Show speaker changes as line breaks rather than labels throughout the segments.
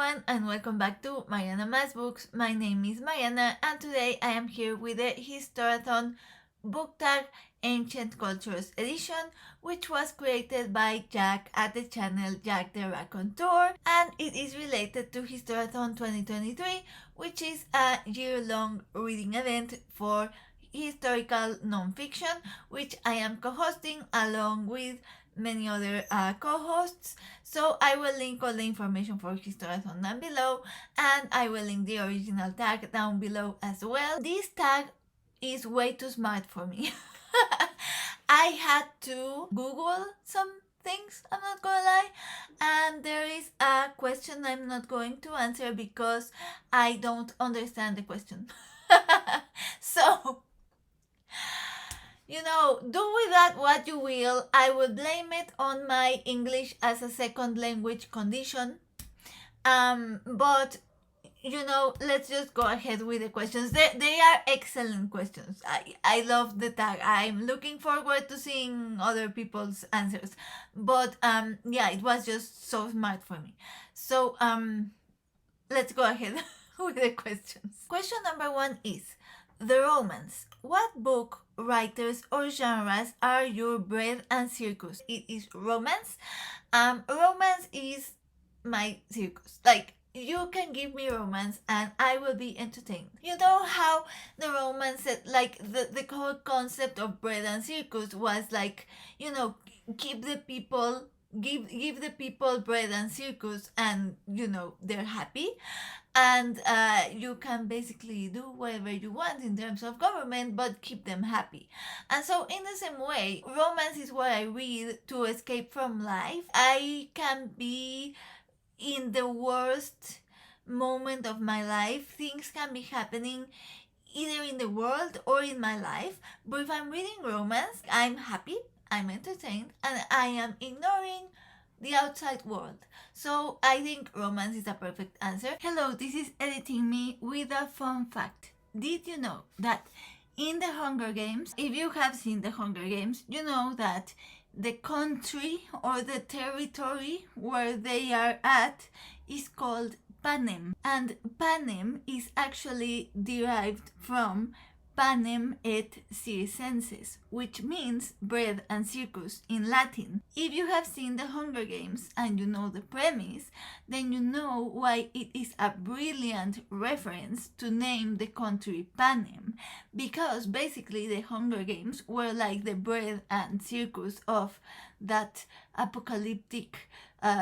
everyone, and welcome back to Mariana Mass Books. My name is Mariana, and today I am here with the HISTORATHON Book Tag Ancient Cultures edition, which was created by Jack at the channel Jack the Raconteur, and it is related to HISTORATHON 2023, which is a year-long reading event for historical nonfiction, which I am co-hosting along with many other co-hosts. So I will link all the information for HISTORATHON down below, and I will link the original tag down below as well. This tag is way too smart for me. I had to Google some things, I'm not gonna lie, and there is a question I'm not going to answer because I don't understand the question. So do with that what you will. I will blame it on my English as a second language condition. But let's just go ahead with the questions. They are excellent questions. I love the tag. I'm looking forward to seeing other people's answers. But yeah, it was just so smart for me. So let's go ahead with the questions. Question number 1 is the Romans. What book, writers, or genres are your bread and circus? It is romance. Romance is my circus. Like, you can give me romance and I will be entertained. You know how the romance, like the whole concept of bread and circus was like, keep the people, give the people bread and circus, and they're happy, and you can basically do whatever you want in terms of government, but keep them happy. And so in the same way, romance is what I read to escape from life. I can be in the worst moment of my life. Things can be happening either in the world or in my life, but if I'm reading romance, I'm happy, I'm entertained, and I am ignoring the outside world. So I think romance is a perfect answer. Hello, this is Editing Me with a fun fact. Did you know that in the Hunger Games, if you have seen the Hunger Games, you know that the country or the territory where they are at is called Panem, and Panem is actually derived from Panem et circenses, which means bread and circus in Latin. If you have seen the Hunger Games and you know the premise, then you know why it is a brilliant reference to name the country Panem, because basically the Hunger Games were like the bread and circus of that apocalyptic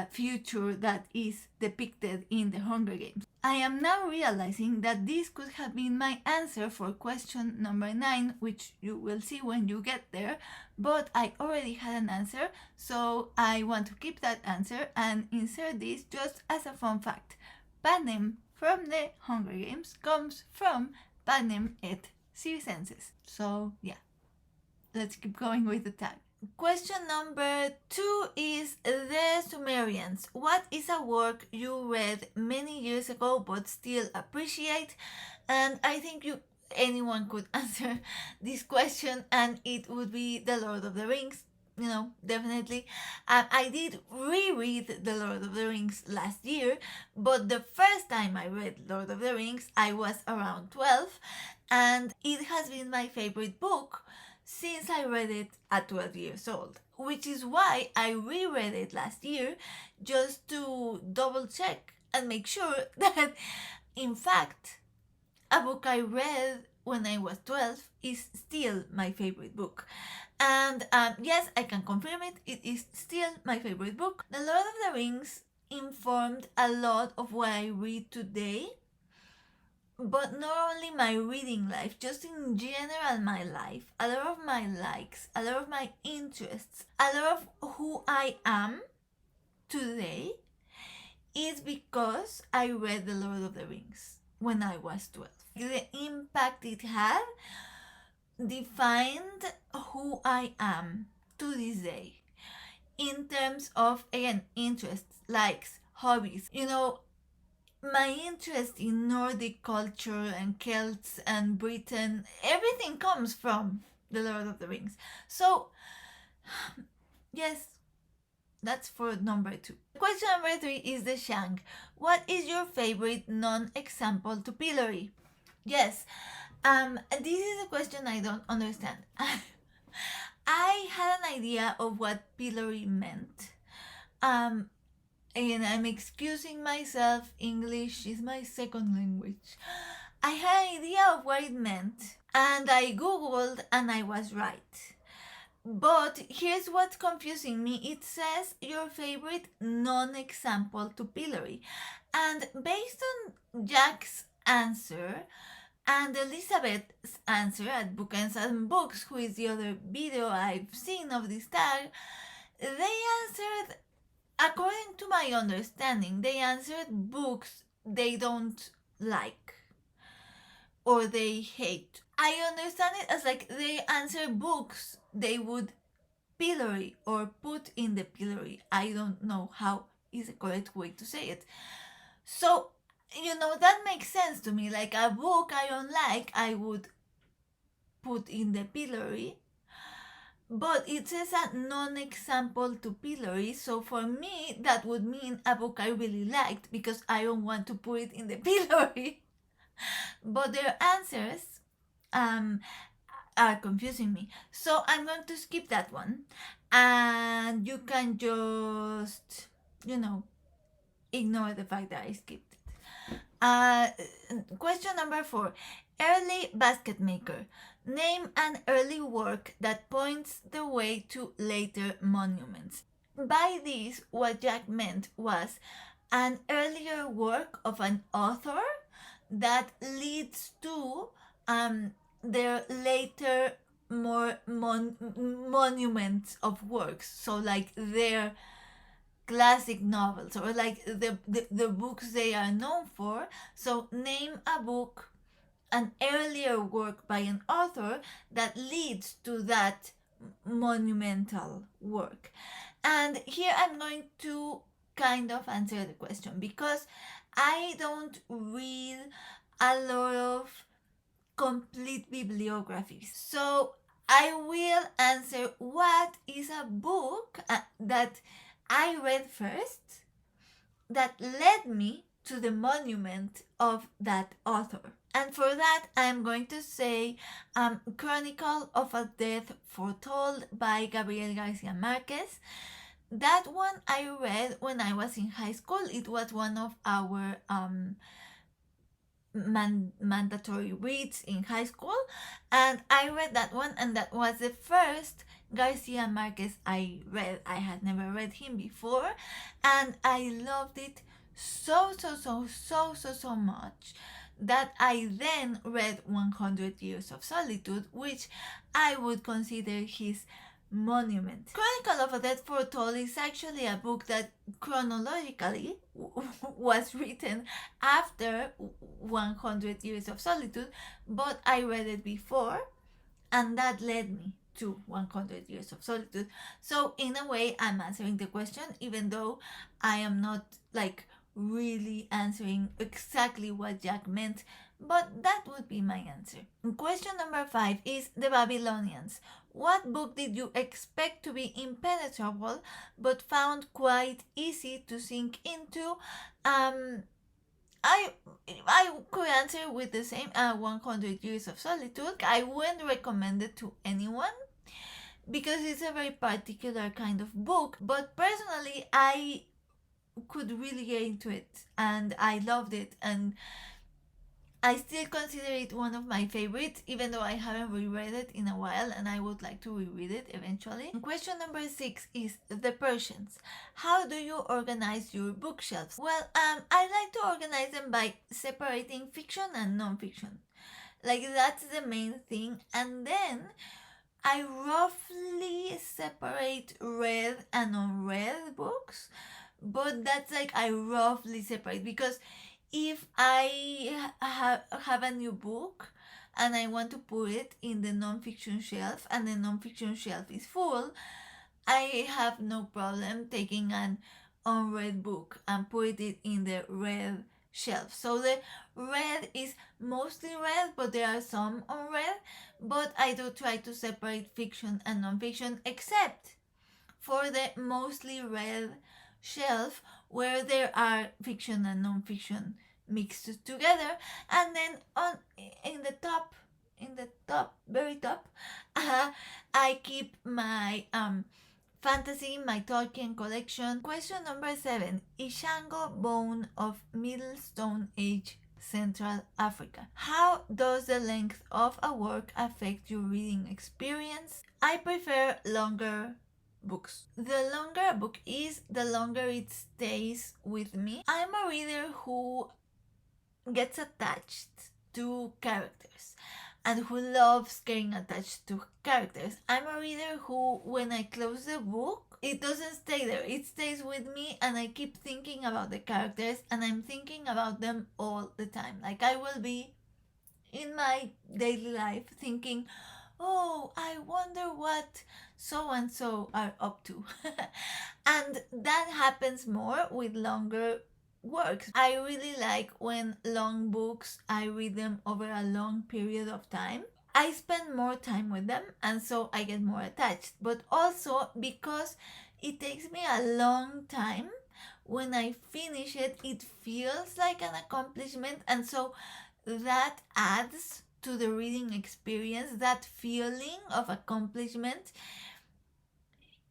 future that is depicted in the Hunger Games. I am now realizing that this could have been my answer for question number 9, which you will see when you get there, but I already had an answer, so I want to keep that answer and insert this just as a fun fact. Panem from the Hunger Games comes from Panem et circenses. So yeah, let's keep going with the tag. Question number 2 is the Sumerians. What is a work you read many years ago but still appreciate? And I think anyone could answer this question, and it would be The Lord of the Rings. Definitely. I did reread The Lord of the Rings last year, but the first time I read Lord of the Rings, I was around 12, and it has been my favorite book since I read it at 12 years old, which is why I reread it last year, just to double check and make sure that, in fact, a book I read when I was 12 is still my favorite book. And yes, I can confirm it, it is still my favorite book. The Lord of the Rings informed a lot of what I read today, but not only my reading life, just in general my life, a lot of my likes, a lot of my interests, a lot of who I am today is because I read The Lord of the Rings when I was 12. The impact it had defined who I am to this day in terms of, again, interests, likes, hobbies. My interest in Nordic culture and Celts and Britain, everything comes from The Lord of the Rings. So, yes, That's for number 2. Question number 3 is the Shang. What is your favorite non-example to pillory? Yes, this is a question I don't understand. I had an idea of what pillory meant. And I'm excusing myself, English is my second language. I had an idea of what it meant, and I googled and I was right. But here's what's confusing me. It says your favorite non-example to pillory. And based on Jack's answer and Elizabeth's answer at Bookends and Books, who is the other video I've seen of this tag, they answered, according to my understanding, they answered books they don't like or they hate. I understand it as like they answer books they would pillory or put in the pillory. I don't know how is the correct way to say it. So, that makes sense to me. Like a book I don't like, I would put in the pillory. But it says a non-example to pillory, so for me that would mean a book I really liked because I don't want to put it in the pillory. But their answers are confusing me. So I'm going to skip that one. And you can just, ignore the fact that I skipped it. Question number 4. Early Basketmaker. Name an early work that points the way to later monuments. By this, what Jack meant was an earlier work of an author that leads to their later more monuments of works. So like their classic novels or like the books they are known for. So name a book, an earlier work by an author that leads to that monumental work. And here I'm going to kind of answer the question because I don't read a lot of complete bibliographies. So I will answer what is a book that I read first that led me to the monument of that author. And for that, I'm going to say Chronicle of a Death Foretold by Gabriel Garcia Marquez. That one I read when I was in high school. It was one of our mandatory reads in high school, and I read that one, and that was the first Garcia Marquez I read. I had never read him before, and I loved it so much that I then read 100 Years of Solitude, which I would consider his monument. Chronicle of a Death Foretold is actually a book that chronologically was written after 100 Years of Solitude, but I read it before, and that led me to 100 Years of Solitude. So in a way, I'm answering the question, even though I am not like really answering exactly what Jack meant, but that would be my answer. Question number 5 is the Babylonians. What book did you expect to be impenetrable but found quite easy to sink into? I could answer with the same 100 Years of Solitude. I wouldn't recommend it to anyone because it's a very particular kind of book, but personally I could really get into it and I loved it, and I still consider it one of my favorites, even though I haven't reread it in a while and I would like to reread it eventually. Question number 6 is the Persians. How do you organize your bookshelves? Well, I like to organize them by separating fiction and non-fiction. Like that's the main thing, and then I roughly separate read and unread books, but that's like I roughly separate because if I have a new book and I want to put it in the non-fiction shelf and the non-fiction shelf is full, I have no problem taking an unread book and put it in the read shelf. So the read is mostly read, but there are some unread, but I do try to separate fiction and non-fiction, except for the mostly read shelf where there are fiction and non-fiction mixed together. And then on in the top, very top, I keep my fantasy, my Tolkien collection. Question number 7. Ishango bone of Middle Stone Age Central Africa. How does the length of a work affect your reading experience? I prefer longer books. The longer a book is, the longer it stays with me. I'm a reader who gets attached to characters and who loves getting attached to characters. I'm a reader who, when I close the book, it doesn't stay there. It stays with me and I keep thinking about the characters and I'm thinking about them all the time. Like I will be in my daily life thinking, oh, I wonder what so and so are up to. And that happens more with longer works. I really like when long books, I read them over a long period of time. I spend more time with them and so I get more attached. But also because it takes me a long time, when I finish it, it feels like an accomplishment, and so that adds to the reading experience. That feeling of accomplishment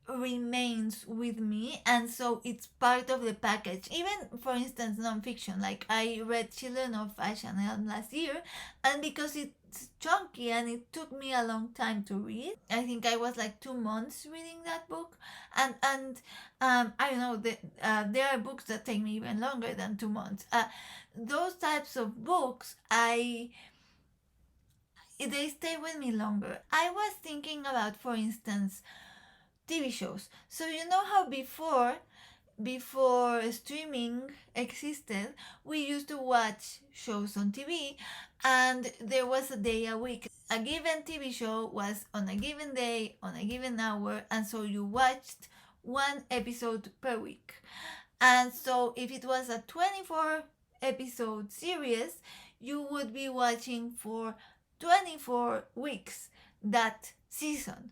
remains with me, and so it's part of the package. Even for instance, non-fiction, like I read Children of Ash and Elm last year, and because it's chunky and it took me a long time to read, I think I was like 2 months reading that book, and I don't know, there are books that take me even longer than 2 months. Those types of books, they stay with me longer. I was thinking about, for instance, TV shows. So you know how before streaming existed, we used to watch shows on TV, and there was a day a week. A given TV show was on a given day, on a given hour, and so you watched one episode per week. And so if it was a 24 episode series, you would be watching for 24 weeks that season.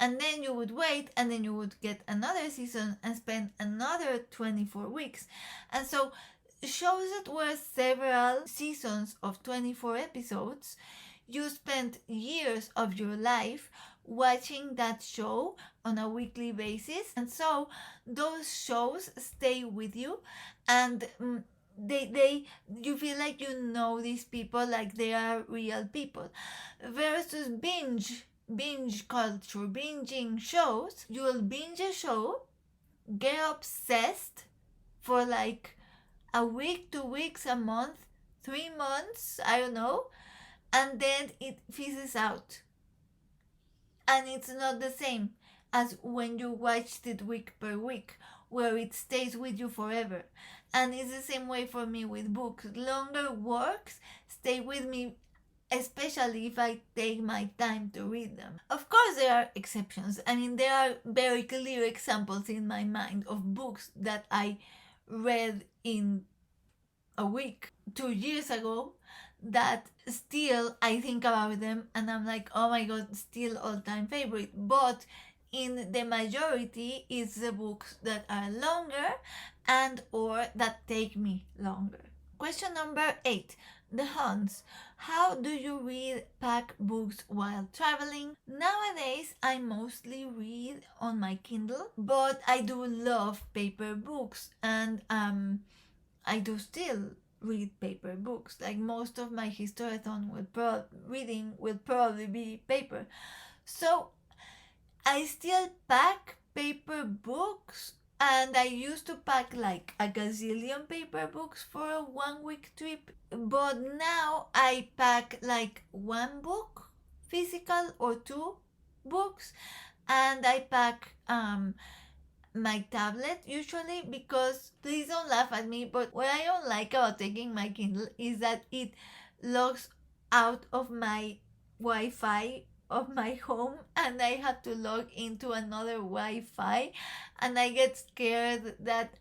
And then you would wait, and then you would get another season and spend another 24 weeks. And so shows that were several seasons of 24 episodes, you spent years of your life watching that show on a weekly basis. And so those shows stay with you, and they you feel like you know these people, like they are real people. Versus binge culture, binging shows. You will binge a show, get obsessed for like a week, 2 weeks, a month, 3 months, I don't know, and then it fizzes out. And it's not the same as when you watched it week per week, where it stays with you forever. And it's the same way for me with books. Longer works stay with me, especially if I take my time to read them. Of course, there are exceptions. I mean, there are very clear examples in my mind of books that I read in a week 2 years ago that still I think about them and I'm like, oh my god, still all-time favorite. But in the majority, it's the books that are longer and or that take me longer. Question number 8. The Huns. How do you read pack books while traveling? Nowadays, I mostly read on my Kindle, but I do love paper books, and I do still read paper books. Like most of my HISTORATHON reading will probably be paper. So I still pack paper books, and I used to pack like a gazillion paper books for a 1 week trip, but now I pack like one book, physical, or two books, and I pack my tablet usually, because, please don't laugh at me, but what I don't like about taking my Kindle is that it logs out of my Wi-Fi of my home, and I have to log into another Wi-Fi, and I get scared that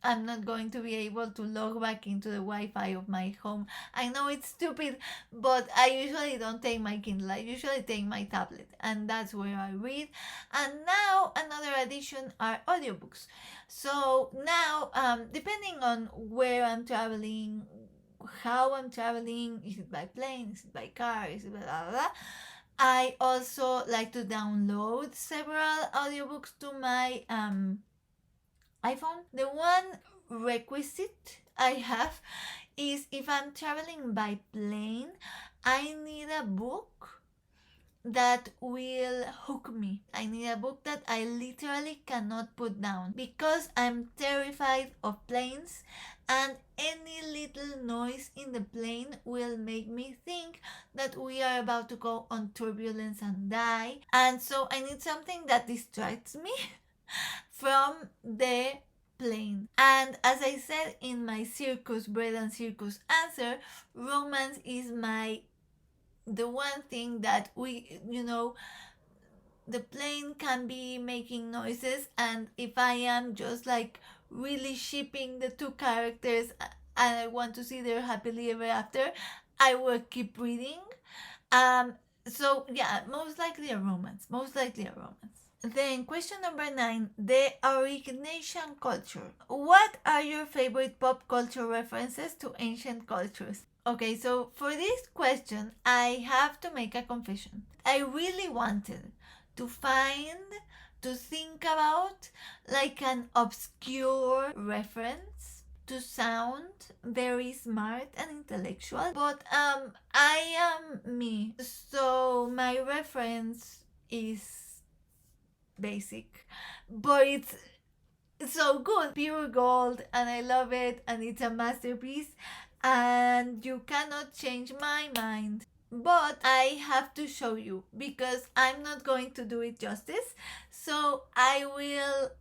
I'm not going to be able to log back into the Wi-Fi of my home. I know it's stupid, but I usually don't take my Kindle. I usually take my tablet, and that's where I read. And now another addition are audiobooks. So now, depending on where I'm traveling, how I'm traveling, is it by plane, is it by car, is it blah blah blah, I also like to download several audiobooks to my iPhone. The one requisite I have is if I'm traveling by plane, I need a book that will hook me. I need a book that I literally cannot put down because I'm terrified of planes, and any little noise in the plane will make me think that we are about to go on turbulence and die. And so I need something that distracts me from the plane. And as I said in my circus, bread and circus answer, romance is the one thing that we, the plane can be making noises, and if I am just like really shipping the two characters and I want to see their happily ever after, I will keep reading. So yeah, most likely a romance. Then question number 9, the Aurignacian culture. What are your favorite pop culture references to ancient cultures? Okay, so for this question, I have to make a confession. I really wanted to think about like an obscure reference to sound very smart and intellectual, but I am me, so my reference is basic, but it's so good, pure gold, and I love it, and it's a masterpiece, and you cannot change my mind. But I have to show you because I'm not going to do it justice, so I will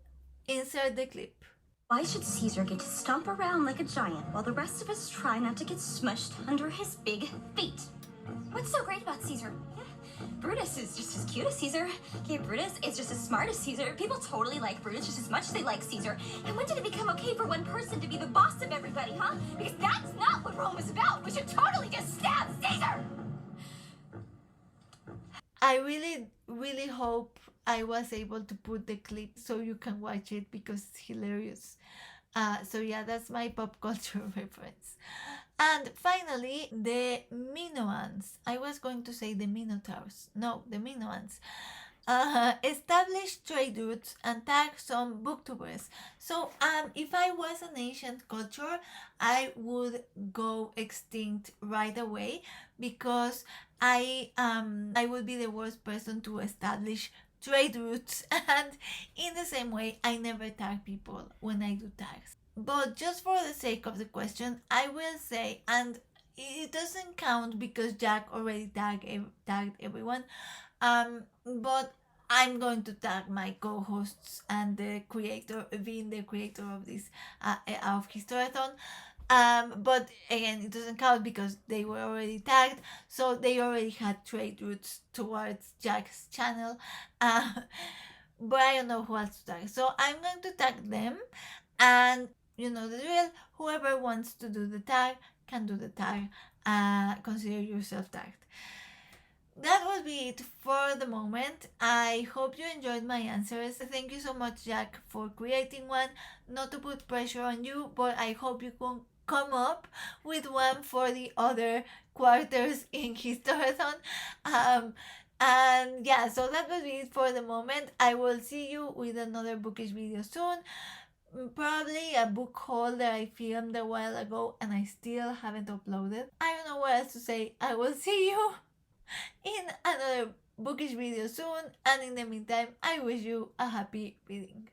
insert the clip.
Why should Caesar get to stomp around like a giant while the rest of us try not to get smushed under his big feet? What's so great about Caesar? Brutus is just as cute as Caesar. Okay, Brutus is just as smart as Caesar. People totally like Brutus just as much as they like Caesar. And when did it become okay for one person to be the boss of everybody, huh? Because that's not what Rome is about. We should totally just stab Caesar!
I really hope I was able to put the clip so you can watch it because it's hilarious. So yeah, that's my pop culture reference. And finally, the Minoans. I was going to say the Minotaurs. No, the Minoans. Establish trade routes and tag some booktubers. So if I was an ancient culture, I would go extinct right away because I would be the worst person to establish trade routes, and in the same way I never tag people when I do tags. But just for the sake of the question, I will say, and it doesn't count because Jack already tagged everyone, but I'm going to tag my co-hosts and the creator, being the creator of this of Historathon. But again, it doesn't count because they were already tagged, so they already had trade routes towards Jack's channel. But I don't know who else to tag, so I'm going to tag them, and you know the drill. Whoever wants to do the tag can do the tag. Consider yourself tagged. That will be it for the moment. I hope you enjoyed my answers. Thank you so much, Jack, for creating one. Not to put pressure on you, but I hope you can come up with one for the other quarters in Historathon. And yeah, so that will be it for the moment. I will see you with another bookish video soon. Probably a book haul that I filmed a while ago and I still haven't uploaded. I don't know what else to say. I will see you in another bookish video soon, and in the meantime, I wish you a happy reading.